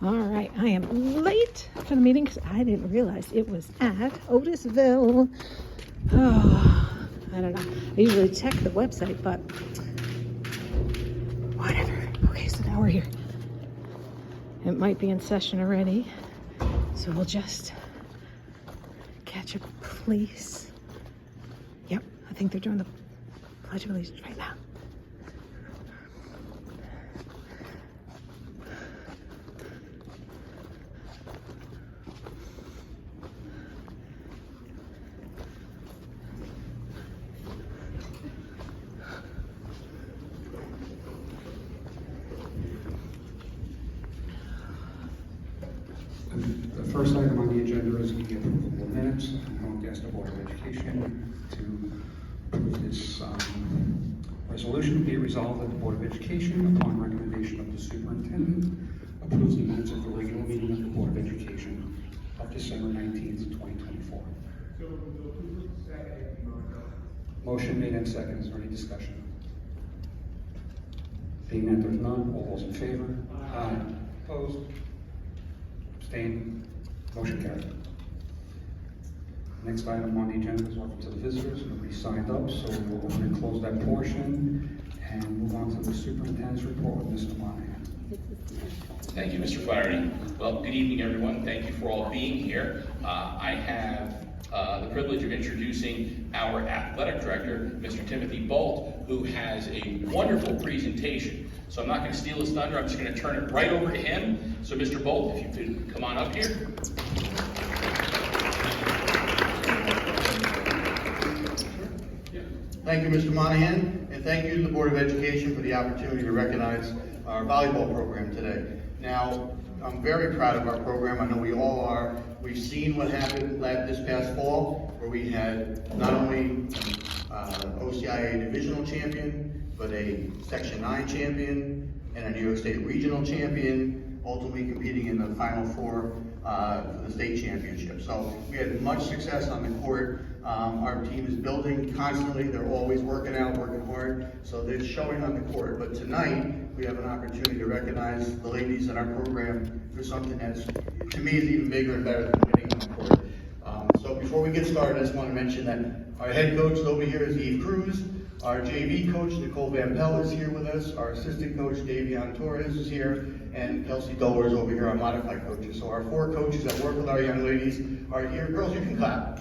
All right, I am late for the meeting because I didn't realize it was at Otisville. Oh, I don't know. I usually check the website, but whatever. Okay, so now we're here. It might be in session already, so we'll just catch a place. Yep, I think they're doing the Pledge of Allegiance right now. The first item on the agenda is the approval of the minutes. I will ask the Board of Education to approve this resolution. Be it resolved that the Board of Education, upon recommendation of the superintendent, approves the minutes of the regular meeting of the Board of Education of December 19th, 2024. Motion made and second. Is there any discussion? Being that there's none, all those in favor? Aye. Opposed? Abstained? Motion carried. Next item on the agenda is welcome to the visitors. Nobody signed up, so we'll open and close that portion and move on to the superintendent's report with Mr. Monahan. Thank you, Mr. Flaherty. Well, good evening, everyone. Thank you for all being here. I have the privilege of introducing our athletic director, Mr. Timothy Bolt, who has a wonderful presentation. So I'm not going to steal his thunder. I'm just going to turn it right over to him. So, Mr. Bolt, if you could come on up here. Thank you, Mr. Monahan, and thank you to the Board of Education for the opportunity to recognize our volleyball program today. Now, I'm very proud of our program. I know we all are. We've seen what happened this past fall, where we had not only OCIA divisional champion, but a Section 9 champion and a New York State regional champion, ultimately competing in the Final Four for the state championship. So we had much success on the court. Our team is building constantly. They're always working out, working hard. So they're showing on the court. But tonight, we have an opportunity to recognize the ladies in our program for something that's, to me, is even bigger and better than winning on the court. So before we get started, I just want to mention that our head coach over here is Eve Cruz. Our JV coach, Nicole Van Pell, is here with us. Our assistant coach, Davion Torres, is here. And Kelsey Doler is over here, our modified coaches. So our 4 coaches that work with our young ladies are here. Girls, you can clap.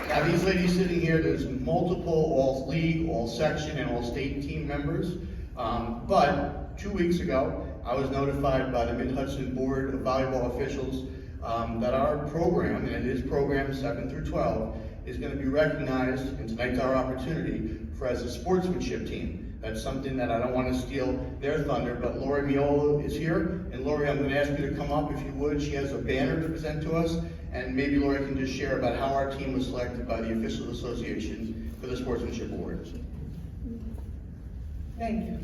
Now, these ladies sitting here, there's multiple all-league, all-section, and all-state team members. But 2 weeks ago, I was notified by the Mid-Hudson Board of Volleyball officials that our program, and it is program 7 through 12, is going to be recognized, and tonight's our opportunity, for as a sportsmanship team. That's something that I don't want to steal their thunder, but Lori Miola is here. And Lori, I'm going to ask you to come up if you would. She has a banner to present to us, and maybe Lori can just share about how our team was selected by the official associations for the Sportsmanship Awards. Thank you.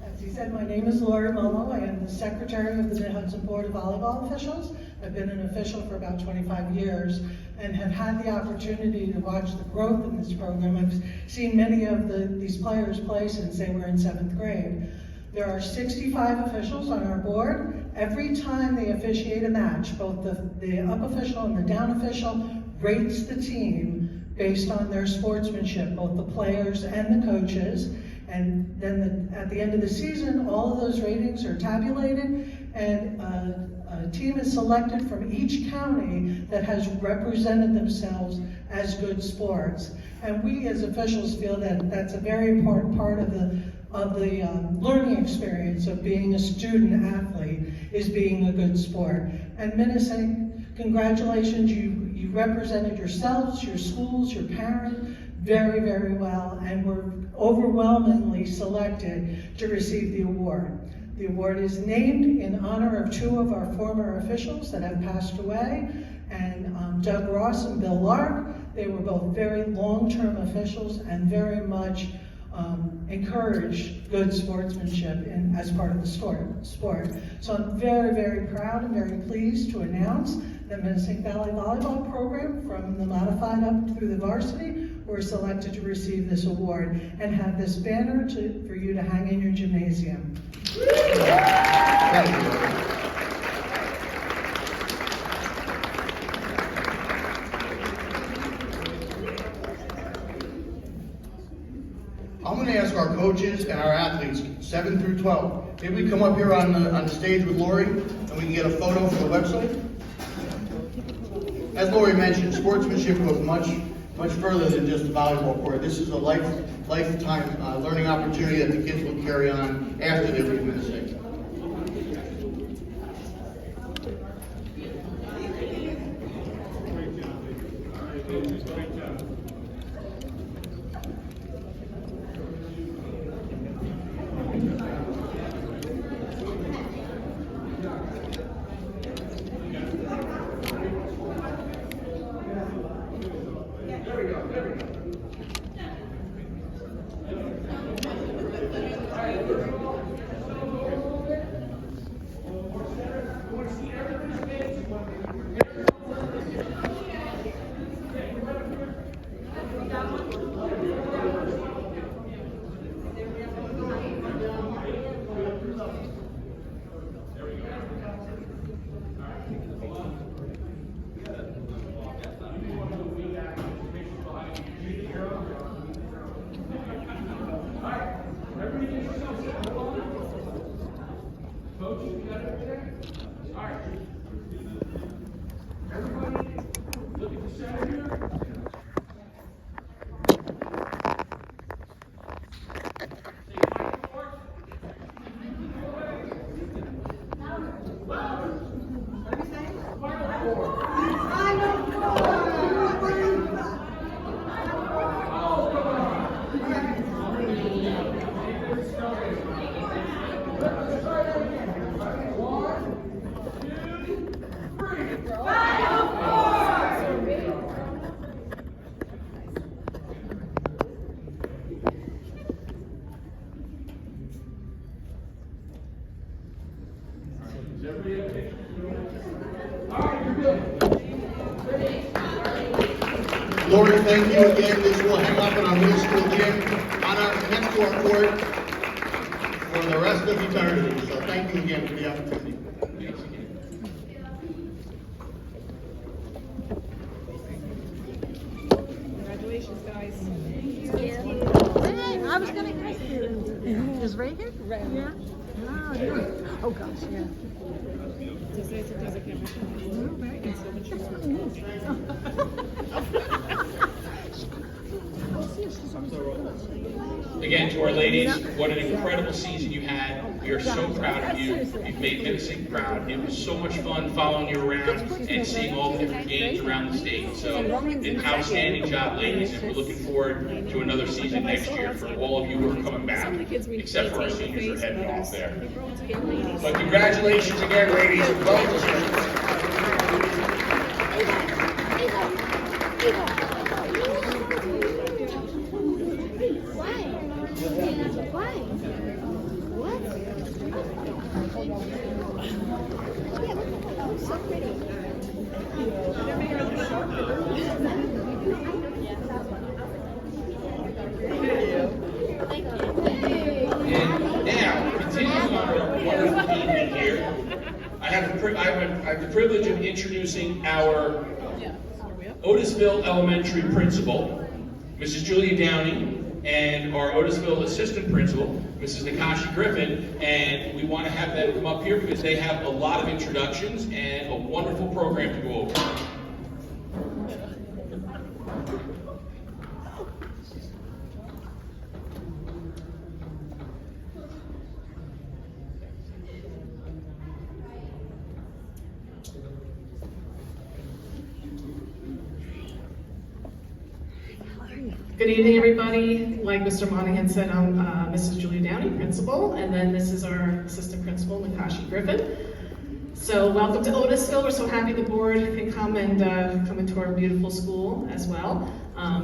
As he said, my name is Laura Momo. I am the secretary of the Mid-Hudson Board of Volleyball Officials. I've been an official for about 25 years and have had the opportunity to watch the growth in this program. I've seen many of these players play since they were in 7th grade. There are 65 officials on our board. Every time they officiate a match, both the up official and the down official rates the team based on their sportsmanship, both the players and the coaches. And then at the end of the season, all of those ratings are tabulated, and a team is selected from each county that has represented themselves as good sports. And we as officials feel that that's a very important part of the learning experience of being a student athlete, is being a good sport. And Minisink, congratulations, you represented yourselves, your schools, your parents very, very well, and were overwhelmingly selected to receive the award. The award is named in honor of 2 of our former officials that have passed away, and Doug Ross and Bill Lark. They were both very long-term officials and very much encouraged good sportsmanship as part of the sport. So I'm very, very proud and very pleased to announce that Minisink Valley Volleyball program, from the modified up through the varsity, were selected to receive this award and have this banner for you to hang in your gymnasium. Thank you. I'm going to ask our coaches and our athletes, 7 through 12, maybe we come up here on the stage with Lori and we can get a photo for the website. As Lori mentioned, sportsmanship goes much further than just a volleyball court. This is a lifetime learning opportunity that the kids will carry on after they leave Minisink. Lori, thank you again. This will hang up in our middle school gym next to our court for the rest of eternity. So thank you again for the opportunity. Congratulations, guys. Hey, I was gonna ask you. Is Reagan? Reagan. Yeah. Oh, yeah. Oh gosh, yeah. Again, to our ladies, what an incredible season you had. We are so proud of you. You've made Minisink proud. It was so much fun following you around and seeing all the different games around the state. So, an outstanding job, ladies, and we're looking forward to another season next year for all of you who are coming back, except for our seniors who are heading off there. But congratulations again, ladies. And now, continuing on our wonderful evening here, I have the privilege of introducing our Otisville Elementary Principal, Mrs. Julia Downey, and our Otisville Assistant Principal, Mrs. Nakashi Griffin, and we want to have them come up here because they have a lot of introductions and a wonderful program to go over. Good evening, everybody. Like Mr. Monahan said, I'm Mrs. Julia Downey, principal, and then this is our assistant principal, Nakashi Griffin. So welcome to Otisville. We're so happy the board can come and come into our beautiful school as well.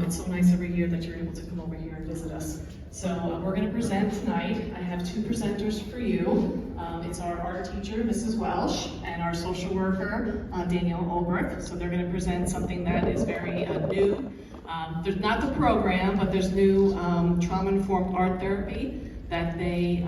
It's so nice every year that you're able to come over here and visit us. So we're going to present tonight. I have two presenters for you. It's our art teacher, Mrs. Welsh, and our social worker, Danielle Olbrich. So they're going to present something that is very new There's not the program, but there's new trauma-informed art therapy that they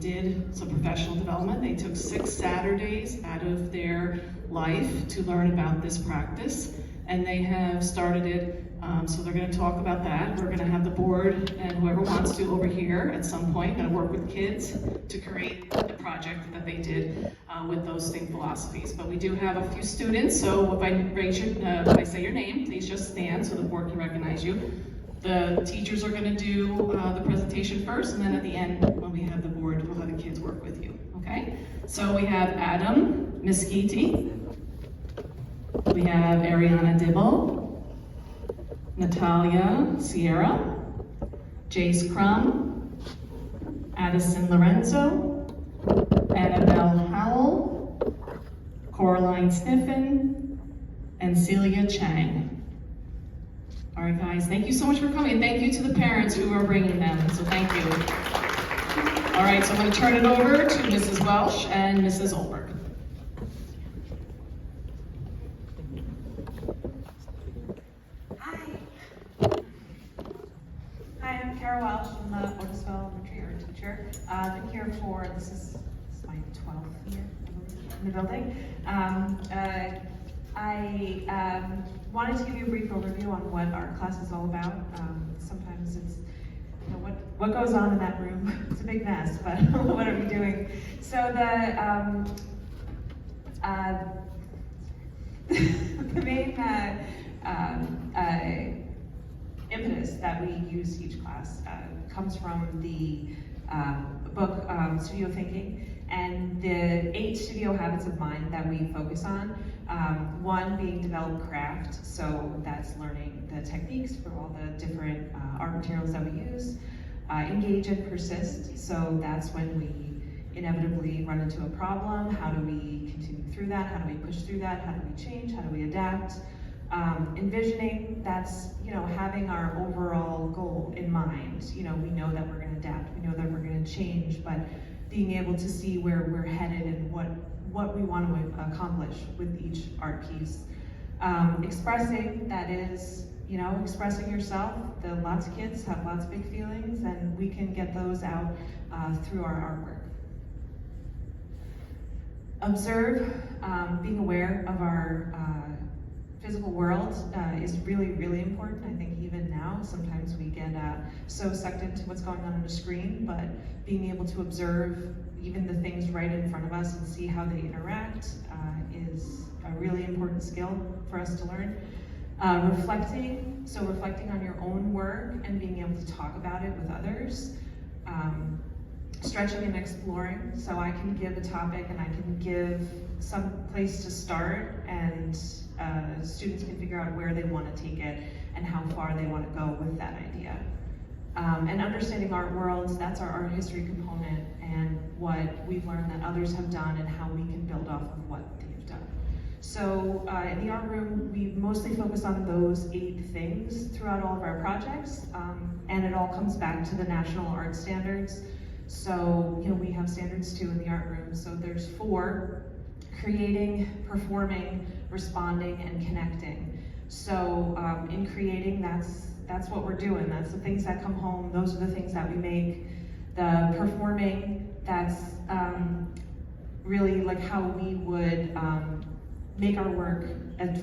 did some professional development. They took 6 Saturdays out of their life to learn about this practice, and they have started it. So they're going to talk about that. We're going to have the board and whoever wants to over here at some point going to work with kids to create the project that they did with those same philosophies. But we do have a few students, so if I say your name, please just stand so the board can recognize you. The teachers are going to do the presentation first, and then at the end, when we have the board, we'll have the kids work with you. Okay? So we have Adam Miskiti. We have Ariana Dibble. Natalia Sierra, Jace Crum, Addison Lorenzo, Annabelle Howell, Coraline Sniffen, and Celia Chang. All right, guys, thank you so much for coming, and thank you to the parents who are bringing them, so thank you. All right, so I'm going to turn it over to Mrs. Welsh and Mrs. Olberg. Hi, I'm Kara Welsh. I'm the Otisville Elementary art teacher. I've been here for, this is my 12th year, I believe, in the building. I wanted to give you a brief overview on what our class is all about. Sometimes it's, you know, what goes on in that room. It's a big mess, but what are we doing? So the main impetus that we use each class comes from the book Studio Thinking, and the 8 studio habits of mind that we focus on. One being develop craft, so that's learning the techniques for all the different art materials that we use. Engage and persist, so that's when we inevitably run into a problem. How do we continue through that? How do we push through that? How do we change? How do we adapt? Envisioning, that's, you know, having our overall goal in mind. You know, we know that we're going to adapt, we know that we're going to change, but being able to see where we're headed and what we want to accomplish with each art piece. Expressing, that is, you know, expressing yourself. Lots of kids have lots of big feelings, and we can get those out through our artwork. Observe, being aware of our physical world is really, really important. I think even now, sometimes we get so sucked into what's going on the screen, but being able to observe even the things right in front of us and see how they interact is a really important skill for us to learn. Reflecting, so reflecting on your own work and being able to talk about it with others. Stretching and exploring, so I can give a topic and I can give some place to start, and students can figure out where they want to take it and how far they want to go with that idea. And understanding art worlds, that's our art history component and what we've learned that others have done and how we can build off of what they've done. So in the art room, we mostly focus on those 8 things throughout all of our projects, and it all comes back to the national art standards. So, you know, we have standards too in the art room. So there's 4: creating, performing, responding, and connecting. So in creating, that's what we're doing. That's the things that come home. Those are the things that we make. The performing, that's really like how we would make our work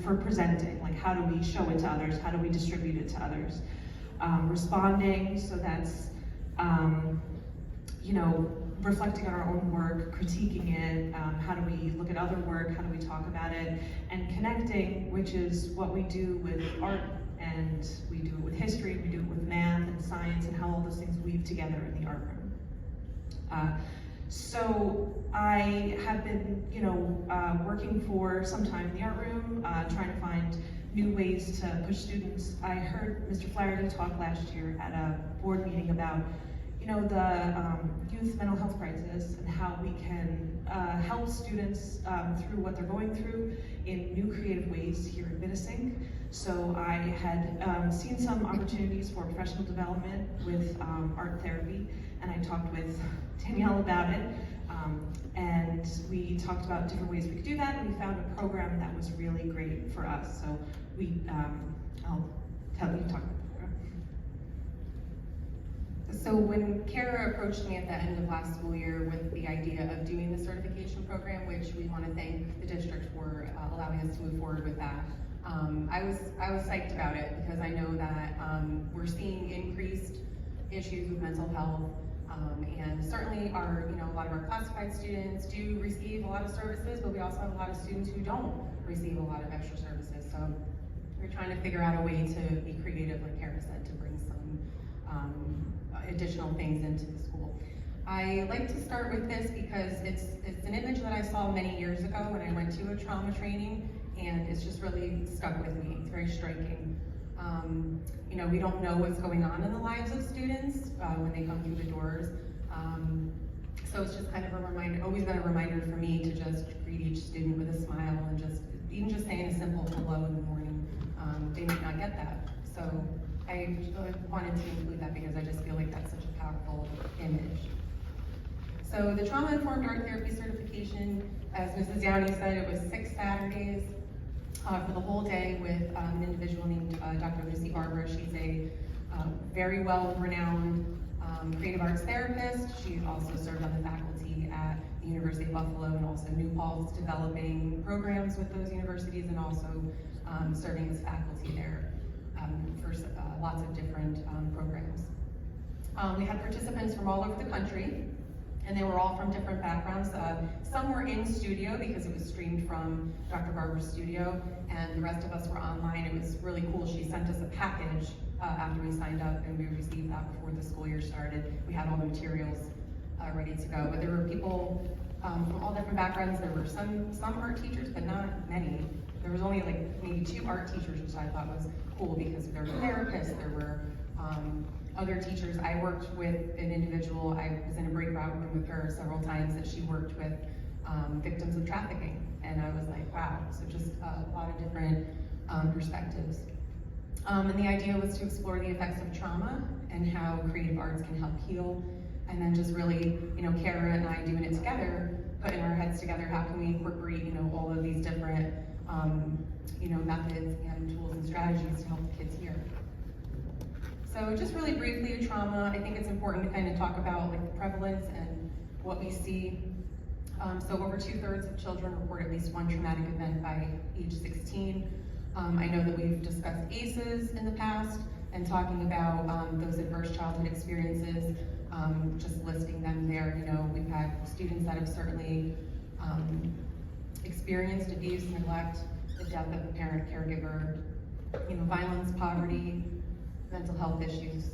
for presenting. Like, how do we show it to others? How do we distribute it to others? Responding, so that's you know, reflecting on our own work, critiquing it, how do we look at other work, how do we talk about it, and connecting, which is what we do with art, and we do it with history, we do it with math and science, and how all those things weave together in the art room. So I have been, you know, working for some time in the art room, trying to find new ways to push students. I heard Mr. Flaherty talk last year at a board meeting about, you know, the youth mental health crisis and how we can help students through what they're going through in new creative ways here at Minisink. So I had seen some opportunities for professional development with art therapy, and I talked with Danielle about it, and we talked about different ways we could do that, and we found a program that was really great for us. So we, I'll tell you, talk about the program. So when Kara approached me at the end of last school year with the idea of doing the certification program, which we want to thank the district for allowing us to move forward with that, I was psyched about it because I know that we're seeing increased issues with mental health, and certainly a lot of our classified students do receive a lot of services, but we also have a lot of students who don't receive a lot of extra services. So we're trying to figure out a way to be creative, like Kara said, to bring some additional things into the school. I like to start with this because it's an image that I saw many years ago when I went to a trauma training, and it's just really stuck with me. It's very striking. We don't know what's going on in the lives of students when they come through the doors. So it's just kind of a reminder, always been a reminder for me to just greet each student with a smile and even just saying a simple hello in the morning. They might not get that. So I wanted to include that because I just feel like that's such a powerful image. So the trauma-informed art therapy certification, as Mrs. Downey said, it was 6 Saturdays for the whole day with an individual named Dr. Lucy Barber. She's a very well-renowned creative arts therapist. She also served on the faculty at the University of Buffalo and also New Paltz, developing programs with those universities and also serving as faculty there for lots of different programs. We had participants from all over the country, and they were all from different backgrounds. Some were in studio because it was streamed from Dr. Barber's studio, and the rest of us were online. It was really cool. She sent us a package after we signed up, and we received that before the school year started. We had all the materials ready to go. But there were people from all different backgrounds. There were some art teachers, but not many. There was only like maybe 2 art teachers, which I thought was cool because there were therapists, there were other teachers. I worked with an individual, I was in a breakout room with her several times, that she worked with victims of trafficking. And I was like, wow, so just a lot of different perspectives. And the idea was to explore the effects of trauma and how creative arts can help heal. And then just really, Kara and I doing it together, putting our heads together, how can we incorporate, all of these different, methods and tools and strategies to help the kids here. So just really briefly, trauma, I think it's important to kind of talk about like the prevalence and what we see. So over 2/3 of children report at least one traumatic event by age 16. I know that we've discussed ACEs in the past and talking about those adverse childhood experiences, just listing them there. We've had students that have certainly experienced abuse, neglect, the death of a parent, caregiver, violence, poverty, mental health issues,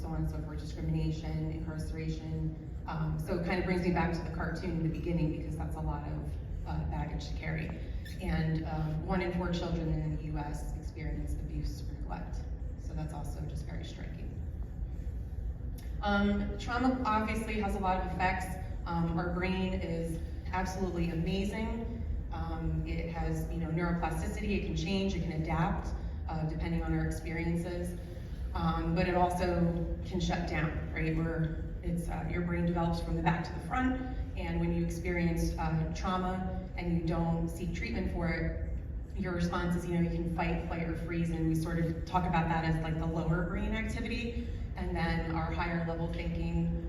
so on and so forth, discrimination, incarceration. So it kind of brings me back to the cartoon in the beginning because that's a lot of baggage to carry. And 1 in 4 children in the US experience abuse or neglect. So that's also just very striking. Trauma obviously has a lot of effects. Our brain is absolutely amazing. It has neuroplasticity, it can change, it can adapt depending on our experiences. But it also can shut down, right? Your brain develops from the back to the front, and when you experience trauma and you don't seek treatment for it, your response is, you can fight, flight, or freeze, and we sort of talk about that as like the lower brain activity, and then our higher level thinking,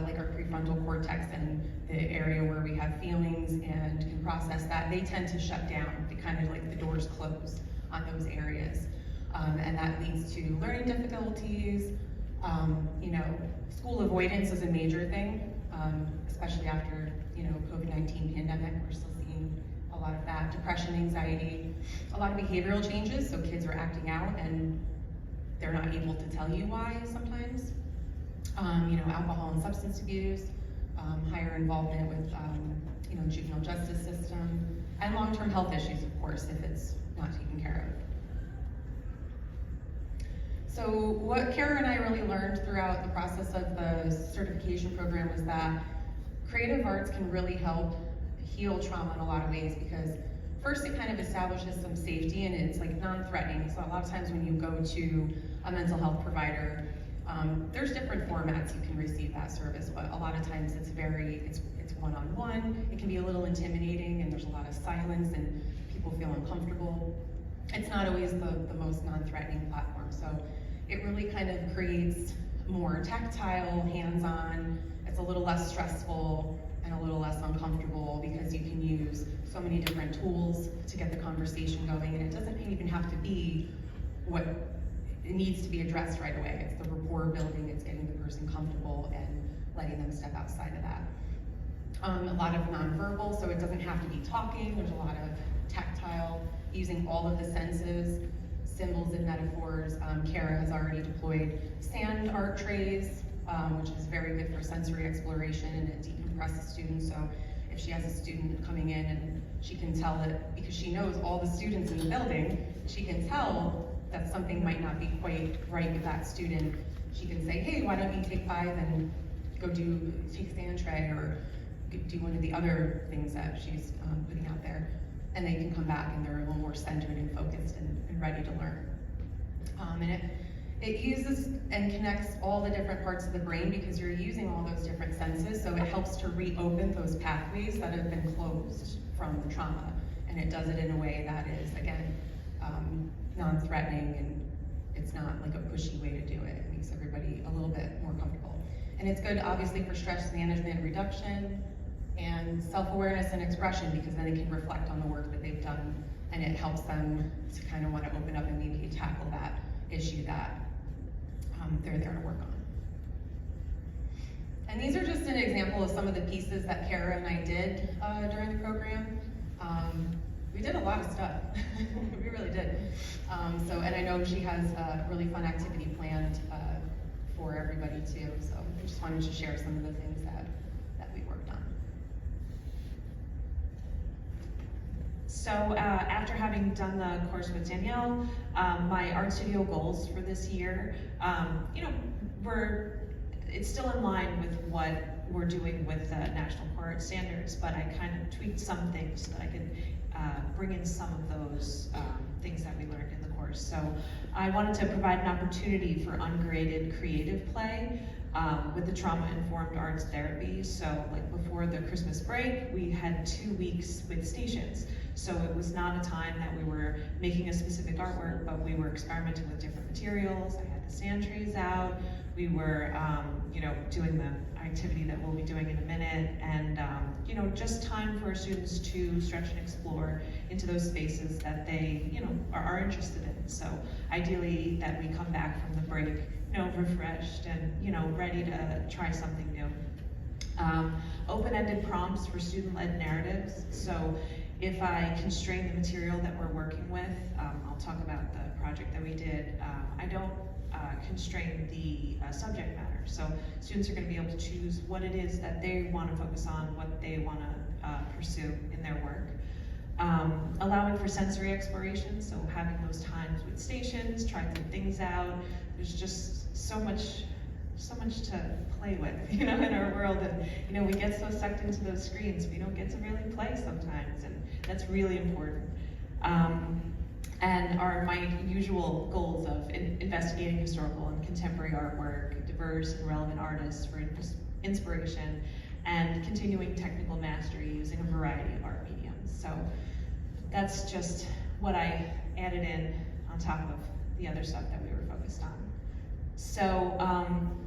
like our prefrontal cortex and the area where we have feelings and can process that, they tend to shut down. They kind of like the doors close on those areas. And that leads to learning difficulties. School avoidance is a major thing, especially after, COVID-19 pandemic. We're still seeing a lot of that. Depression, anxiety, a lot of behavioral changes. So kids are acting out and they're not able to tell you why sometimes. Alcohol and substance abuse, higher involvement with, juvenile justice system, and long-term health issues, of course, if it's not taken care of. So what Kara and I really learned throughout the process of the certification program was that creative arts can really help heal trauma in a lot of ways because first it kind of establishes some safety and it's like non-threatening. So a lot of times when you go to a mental health provider, there's different formats you can receive that service, but a lot of times it's one-on-one. It can be a little intimidating and there's a lot of silence and people feel uncomfortable. it's not always the most non-threatening platform. So it really kind of creates more tactile, hands-on. It's a little less stressful and a little less uncomfortable because you can use so many different tools to get the conversation going, and it doesn't even have to be what it needs to be addressed right away. It's the rapport building, it's getting the person comfortable and letting them step outside of that. A lot of nonverbal, so it doesn't have to be talking. There's a lot of tactile, using all of the senses, symbols and metaphors. Kara has already deployed sand art trays, which is very good for sensory exploration, and it decompresses students. So if she has a student coming in and she can tell that, because she knows all the students in the building, she can tell that something might not be quite right with that student. She can say, hey, why don't you take 5 and go take sand tray, or do one of the other things that she's putting out there, and they can come back and they're a little more centered and focused and ready to learn. And it uses and connects all the different parts of the brain because you're using all those different senses, so it helps to reopen those pathways that have been closed from the trauma, and it does it in a way that is, again, non-threatening, and it's not like a pushy way to do it. It makes everybody a little bit more comfortable. And it's good, obviously, for stress management reduction and self-awareness and expression, because then they can reflect on the work that they've done, and it helps them to kind of want to open up and maybe tackle that issue that they're there to work on. And these are just an example of some of the pieces that Kara and I did during the program. We did a lot of stuff, we really did. And I know she has a really fun activity planned for everybody too, so I just wanted to share some of the things that we worked on. So after having done the course with Danielle, my art studio goals for this year, it's still in line with what we're doing with the National Core Art Standards, but I kind of tweaked some things so that I could bring in some of those things that we learned in the course. So I wanted to provide an opportunity for ungraded creative play with the trauma-informed arts therapy. So like before the Christmas break, we had 2 weeks with stations. So it was not a time that we were making a specific artwork, but we were experimenting with different materials. I had the sand trays out. We were, doing the activity that we'll be doing in a minute, and just time for students to stretch and explore into those spaces that they, are interested in. So ideally, that we come back from the break, refreshed and ready to try something new. Open-ended prompts for student-led narratives. So if I constrain the material that we're working with, I'll talk about the project that we did. I don't constrain the subject matter. So students are going to be able to choose what it is that they want to focus on, what they want to pursue in their work. Allowing for sensory exploration, so having those times with stations, trying some things out. There's just so much to play with, in our world, and we get so sucked into those screens, we don't get to really play sometimes, and that's really important. And my usual goals of investigating historical and contemporary artwork, diverse and relevant artists for inspiration, and continuing technical mastery using a variety of art mediums. So that's just what I added in on top of the other stuff that we were focused on. So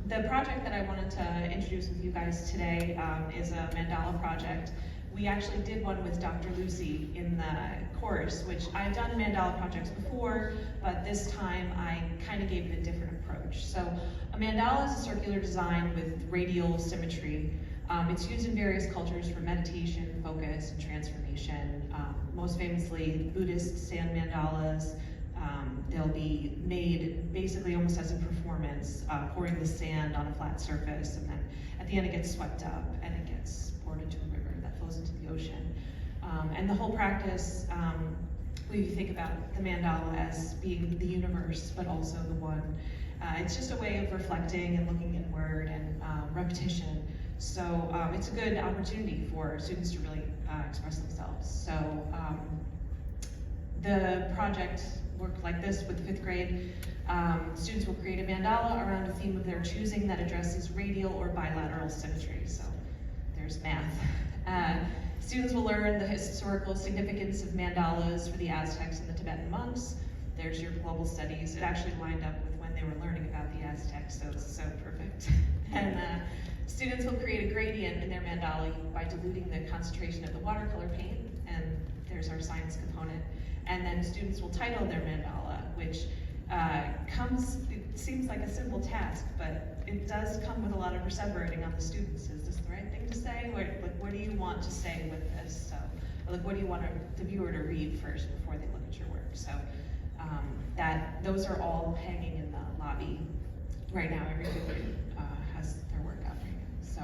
the project that I wanted to introduce with you guys today is a mandala project. We actually did one with Dr. Lucy in the course, which I've done mandala projects before, but this time I kind of gave it a different approach. So a mandala is a circular design with radial symmetry. It's used in various cultures for meditation, focus, and transformation. Most famously, Buddhist sand mandalas. They'll be made basically almost as a performance, pouring the sand on a flat surface, and then at the end it gets swept up and it gets poured into a river that flows into the ocean. And the whole practice, we think about the mandala as being the universe, but also the one. It's just a way of reflecting and looking inward and repetition. So it's a good opportunity for students to really express themselves. So the project worked like this with 5th grade. Students will create a mandala around a theme of their choosing that addresses radial or bilateral symmetry. So there's math. Students will learn the historical significance of mandalas for the Aztecs and the Tibetan monks. There's your global studies. It actually lined up with when they were learning about the Aztecs, so it's so perfect. And students will create a gradient in their mandala by diluting the concentration of the watercolor paint, and there's our science component. And then students will title their mandala, which it seems like a simple task, but it does come with a lot of perseverating on the students. Is this the right thing to say? What do you want to say with this? So, what do you want the viewer to read first before they look at your work? So those are all hanging in the lobby right now. Every fifth grade has their work up right now. So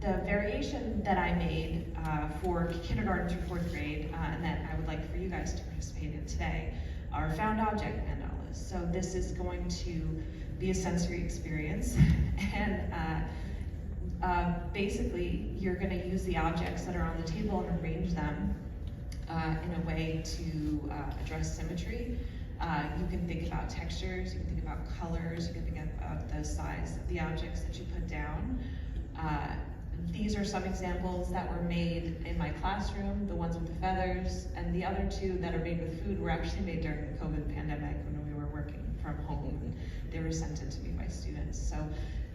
the variation that I made for kindergarten through fourth grade, and that I would like for you guys to participate in today, are found object mandalas. So this is going to be a sensory experience, and basically you're going to use the objects that are on the table and arrange them in a way to address symmetry. You can think about textures, you can think about colors, you can think about the size of the objects that you put down. These are some examples that were made in my classroom, the ones with the feathers, and the other two that are made with food were actually made during the COVID pandemic when we were working from home, and they were sent in to me by students. So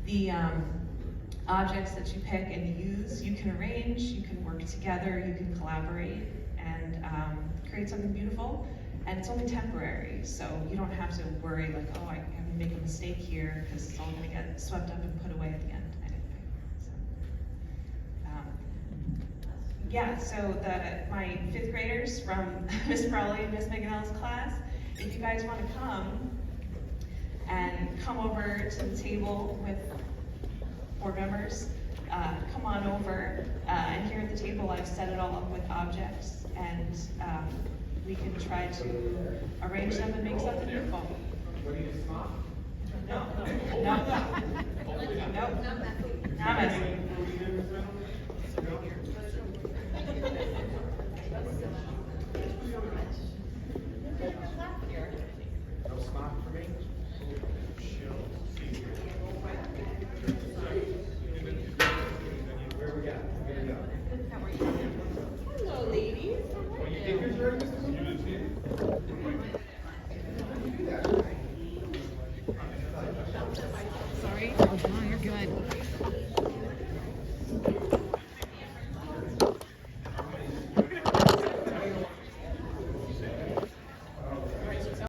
the objects that you pick and use, you can arrange, you can work together, you can collaborate, and create something beautiful. And it's only temporary, so you don't have to worry like, oh, I have to make a mistake here because it's all going to get swept up and put away at the end. So my fifth graders from Miss Brawley and Miss Meganell's class, if you guys want to come over to the table with board members, come on over. And here at the table, I've set it all up with objects, and we can try to arrange them and make something beautiful. No. Not messy. Hello, ladies. Sorry? Oh, no, you're good.